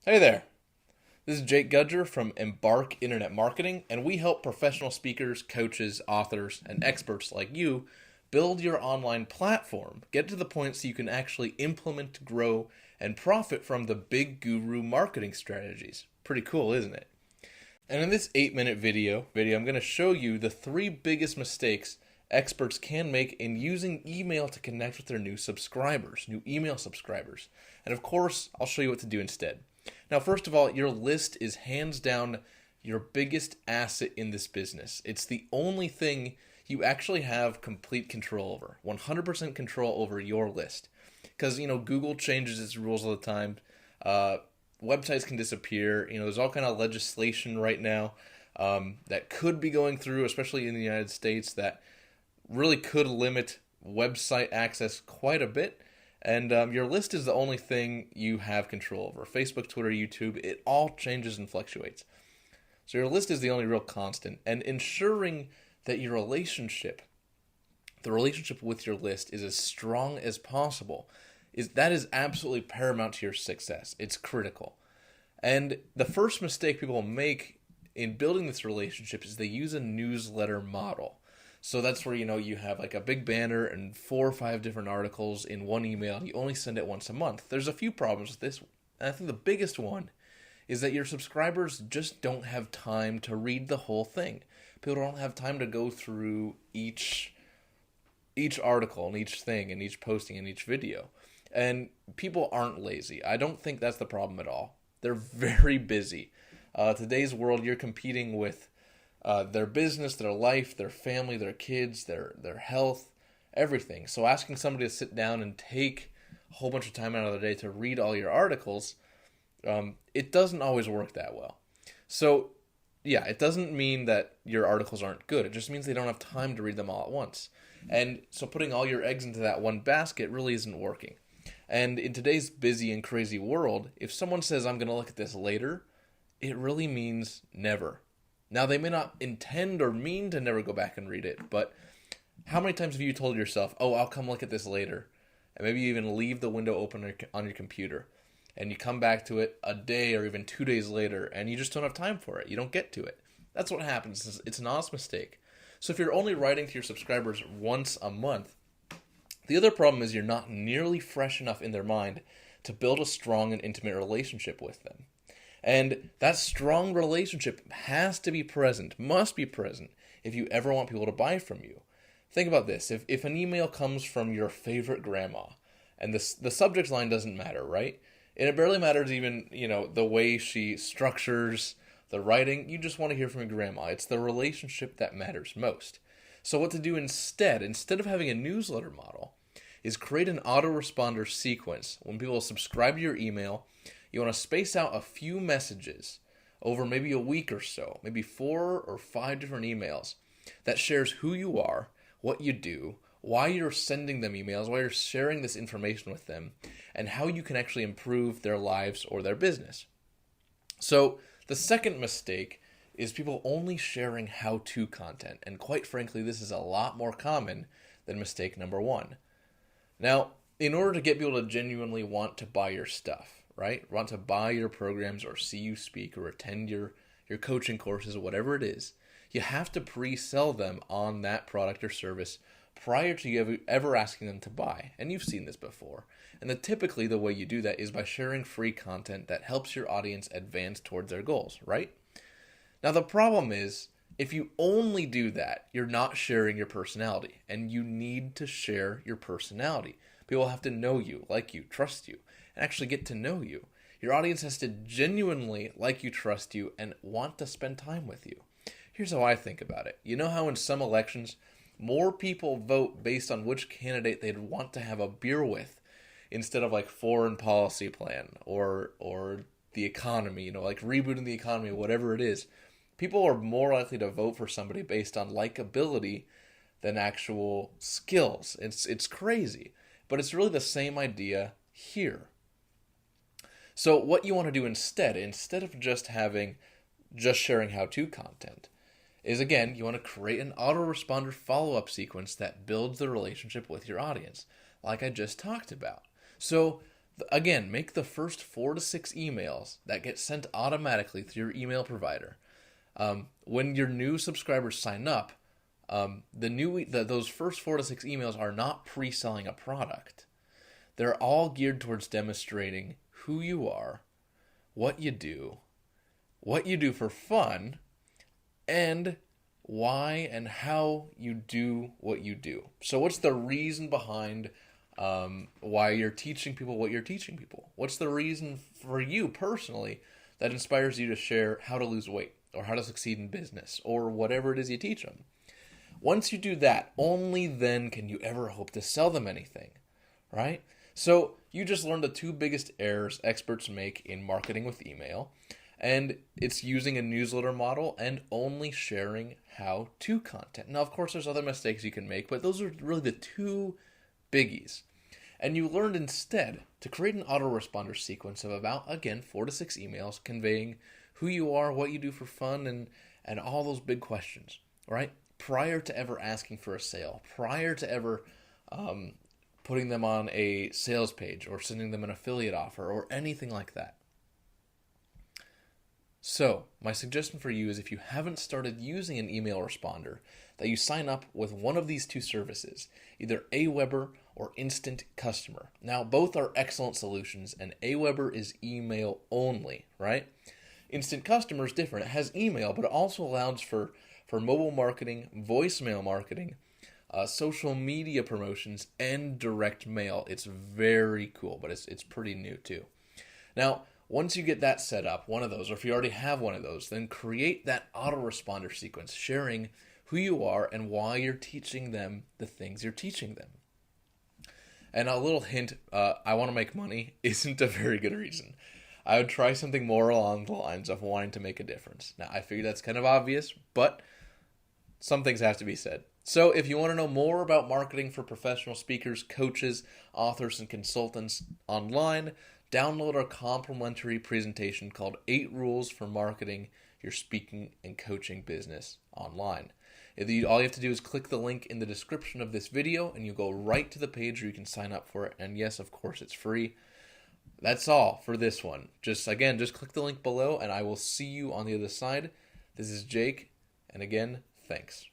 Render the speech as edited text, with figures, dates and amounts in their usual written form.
Hey there, this is Jake Gudger from Embark Internet Marketing, and we help professional speakers, coaches, authors, and experts like you build your online platform, get to the point so you can actually implement, grow, and profit from the big guru marketing strategies. Pretty cool, isn't it? And in this 8-minute video, I'm going to show you the 3 biggest mistakes experts can make in using email to connect with their new email subscribers. And of course, I'll show you what to do instead. Now, first of all, your list is hands down your biggest asset in this business. It's the only thing you actually have complete control over, 100% control over your list. Because, Google changes its rules all the time. Websites can disappear. There's all kind of legislation right now that could be going through, especially in the United States, that really could limit website access quite a bit. And your list is the only thing you have control over. Facebook, Twitter, YouTube, it all changes and fluctuates. So your list is the only real constant. And ensuring that the relationship with your list is as strong as possible, that is absolutely paramount to your success. It's critical. And the first mistake people make in building this relationship is they use a newsletter model. So that's where, you have like a big banner and 4 or 5 different articles in one email. You only send it once a month. There's a few problems with this. And I think the biggest one is that your subscribers just don't have time to read the whole thing. People don't have time to go through each article and each thing and each posting and each video. And people aren't lazy. I don't think that's the problem at all. They're very busy. Today's world, you're competing with their business, their life, their family, their kids, their health, everything. So asking somebody to sit down and take a whole bunch of time out of their day to read all your articles, it doesn't always work that well. So yeah, it doesn't mean that your articles aren't good. It just means they don't have time to read them all at once. And so putting all your eggs into that one basket really isn't working. And in today's busy and crazy world, if someone says, I'm going to look at this later, it really means never. Now, they may not intend or mean to never go back and read it, but how many times have you told yourself, oh, I'll come look at this later, and maybe you even leave the window open on your computer, and you come back to it a day or even 2 days later, and you just don't have time for it. You don't get to it. That's what happens. It's an honest mistake. So if you're only writing to your subscribers once a month, the other problem is you're not nearly fresh enough in their mind to build a strong and intimate relationship with them. And that strong relationship has to be present, must be present, if you ever want people to buy from you. Think about this. If an email comes from your favorite grandma, and the subject line doesn't matter, right? And it barely matters even, the way she structures the writing. You just want to hear from your grandma. It's the relationship that matters most. So what to do instead of having a newsletter model, is create an autoresponder sequence. When people subscribe to your email, you want to space out a few messages over maybe a week or so, maybe 4 or 5 different emails that shares who you are, what you do, why you're sending them emails, why you're sharing this information with them, and how you can actually improve their lives or their business. So the second mistake is people only sharing how-to content. And quite frankly, this is a lot more common than mistake number 1. Now, in order to get people to genuinely want to buy your stuff, right? Want to buy your programs or see you speak or attend your coaching courses or whatever it is, you have to pre-sell them on that product or service prior to you ever asking them to buy. And you've seen this before. And typically the way you do that is by sharing free content that helps your audience advance towards their goals, right? Now the problem is, if you only do that, you're not sharing your personality. And you need to share your personality. People have to know you, like you, trust you, and actually get to know you. Your audience has to genuinely like you, trust you, and want to spend time with you. Here's how I think about it. You know how in some elections, more people vote based on which candidate they'd want to have a beer with instead of like foreign policy plan or the economy, like rebooting the economy, whatever it is. People are more likely to vote for somebody based on likability than actual skills. It's crazy, but it's really the same idea here. So what you want to do instead of just sharing how-to content, is again, you want to create an autoresponder follow-up sequence that builds the relationship with your audience, like I just talked about. So Again, make the first 4 to 6 emails that get sent automatically through your email provider. When your new subscribers sign up, those first 4 to 6 emails are not pre-selling a product. They're all geared towards demonstrating who you are, what you do for fun, and why and how you do what you do. So what's the reason behind why you're teaching people what you're teaching people? What's the reason for you personally that inspires you to share how to lose weight or how to succeed in business or whatever it is you teach them? Once you do that, only then can you ever hope to sell them anything, right? So you just learned the 2 biggest errors experts make in marketing with email, and it's using a newsletter model and only sharing how-to content. Now, of course, there's other mistakes you can make, but those are really the 2 biggies. And you learned instead to create an autoresponder sequence of about, again, 4 to 6 emails conveying who you are, what you do for fun, and all those big questions, right? Prior to ever asking for a sale, prior to ever putting them on a sales page or sending them an affiliate offer or anything like that. So, my suggestion for you is if you haven't started using an email responder, that you sign up with one of these 2 services, either Aweber or Instant Customer. Now, both are excellent solutions, and Aweber is email only, right? Instant Customer is different. It has email, but it also allows for mobile marketing, voicemail marketing, social media promotions, and direct mail. It's very cool, but it's pretty new too. Now, once you get that set up, one of those, or if you already have one of those, then create that autoresponder sequence, sharing who you are and why you're teaching them the things you're teaching them. And a little hint, I want to make money isn't a very good reason. I would try something more along the lines of wanting to make a difference. Now, I figure that's kind of obvious, but some things have to be said. So if you want to know more about marketing for professional speakers, coaches, authors, and consultants online, download our complimentary presentation called 8 Rules for Marketing Your Speaking and Coaching Business Online. All you have to do is click the link in the description of this video and you go right to the page where you can sign up for it. And yes, of course, it's free. That's all for this one. Just click the link below and I will see you on the other side. This is Jake, and again, thanks.